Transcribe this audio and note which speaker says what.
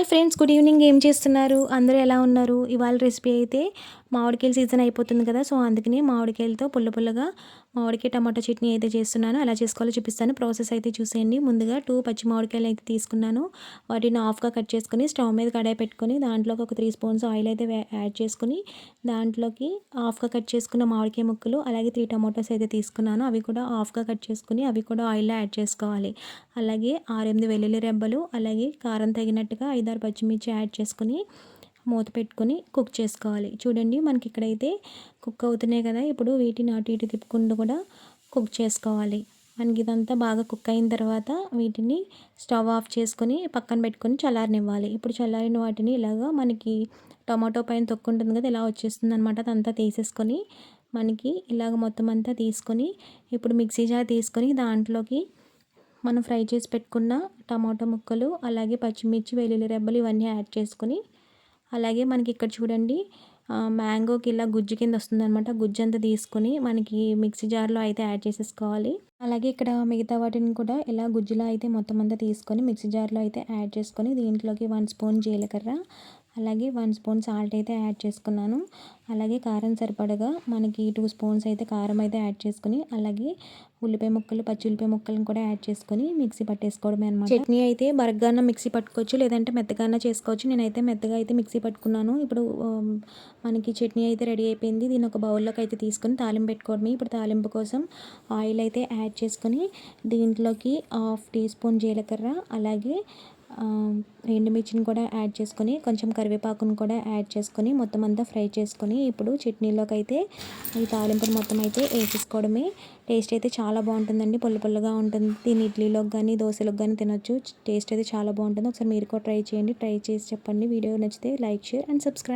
Speaker 1: Hi friends, good evening. ఏం చేస్తున్నారు? అందరూ ఎలా ఉన్నారు? ఇవాళ రెసిపీ అయితే మామిడికాయల సీజన్ అయిపోతుంది కదా, సో అందుకని మామిడికాయలతో పుల్లగా మామిడికాయ టమాటో చట్నీ అయితే చేస్తున్నాను. ఎలా చేసుకోవాలో చూపిస్తాను. ప్రాసెస్ అయితే చూసేయండి. ముందుగా 2 పచ్చి మామిడికాయలు అయితే తీసుకున్నాను. వాటిని హాఫ్గా కట్ చేసుకుని స్టవ్ మీద కడాయి పెట్టుకొని దాంట్లోకి ఒక 3 స్పూన్స్ ఆయిల్ అయితే యాడ్ చేసుకుని దాంట్లోకి హాఫ్గా కట్ చేసుకున్న మామిడికాయ ముక్కలు అలాగే 3 టమాటోస్ అయితే తీసుకున్నాను. అవి కూడా హాఫ్గా కట్ చేసుకుని అవి కూడా ఆయిల్లో యాడ్ చేసుకోవాలి. అలాగే 6-8 వెల్లుల్లి రెబ్బలు, అలాగే కారం తగినట్టుగా 5-6 పచ్చిమిర్చి యాడ్ చేసుకుని మూత పెట్టుకొని కుక్ చేసుకోవాలి. చూడండి, మనకి ఇక్కడైతే కుక్ అవుతున్నాయి కదా. ఇప్పుడు వీటిని అటు ఇటు తిప్పుకుంటూ కూడా కుక్ చేసుకోవాలి. మనకి ఇదంతా బాగా కుక్ అయిన తర్వాత వీటిని స్టవ్ ఆఫ్ చేసుకొని పక్కన పెట్టుకొని చల్లారనివ్వాలి. ఇప్పుడు చల్లారిన వాటిని ఇలాగా మనకి టమాటో పైన తొక్కు ఉంటుంది కదా, ఇలా వచ్చేస్తుంది అనమాట. అదంతా తీసేసుకొని మనకి ఇలాగ మొత్తం అంతా తీసుకొని ఇప్పుడు మిక్సీ జార్ తీసుకొని దాంట్లోకి మనం ఫ్రై చేసి పెట్టుకున్న టమాటో ముక్కలు, అలాగే పచ్చిమిర్చి, వెల్లుల్లి రెబ్బలు ఇవన్నీ యాడ్ చేసుకొని, అలాగే మనకి ఇక్కడ చూడండి మ్యాంగోకి ఇలా గుజ్జు కింద వస్తుందన్నమాట. గుజ్జు అంతా తీసుకొని మనకి మిక్సీ జార్లో అయితే యాడ్ చేసేసుకోవాలి. అలాగే ఇక్కడ మిగతా వాటిని కూడా ఇలా గుజ్జులో అయితే మొత్తం అంతా తీసుకొని మిక్సీ జార్లో అయితే యాడ్ చేసుకొని దీంట్లోకి 1 స్పూన్ జీలకర్ర, అలాగే 1 స్పూన్ సాల్ట్ అయితే యాడ్ చేసుకున్నాను. అలాగే కారం సరిపడగా మనకి 2 స్పూన్స్ అయితే కారం అయితే యాడ్ చేసుకుని, అలాగే ఉల్లిపాయ ముక్కలు, పచ్చి ఉల్లిపాయ ముక్కలను కూడా యాడ్ చేసుకొని మిక్సీ పట్టేసుకోవడమే అనమాట. చట్నీ అయితే బరగ్గాన మిక్సీ పట్టుకోవచ్చు, లేదంటే మెత్తగాన చేసుకోవచ్చు. నేనైతే మెత్తగా అయితే మిక్సీ పట్టుకున్నాను. ఇప్పుడు మనకి చట్నీ అయితే రెడీ అయిపోయింది. దీన్ని ఒక బౌల్లోకి అయితే తీసుకొని తాలింపు పెట్టుకోవడమే. ఇప్పుడు తాలింపు కోసం ఆయిల్ అయితే యాడ్ చేసుకొని దీంట్లోకి 1/2 టీ స్పూన్ జీలకర్ర, అలాగే ఎండుమిర్చిని కూడా యాడ్ చేసుకొని కొంచెం కరివేపాకును కూడా యాడ్ చేసుకొని మొత్తం అంతా ఫ్రై చేసుకొని ఇప్పుడు చట్నీలోకి అయితే ఈ తాలింపుని మొత్తం అయితే వేసేసుకోవడమే. టేస్ట్ అయితే చాలా బాగుంటుందండి, పుల్లగా ఉంటుంది. దీన్ని ఇడ్లీలోకి కానీ దోశలోకి కానీ తినొచ్చు. టేస్ట్ అయితే చాలా బాగుంటుంది. ఒకసారి మీరు కూడా ట్రై చేయండి. ట్రై చేసి చెప్పండి. వీడియో నచ్చితే లైక్, షేర్ అండ్ సబ్స్క్రైబ్.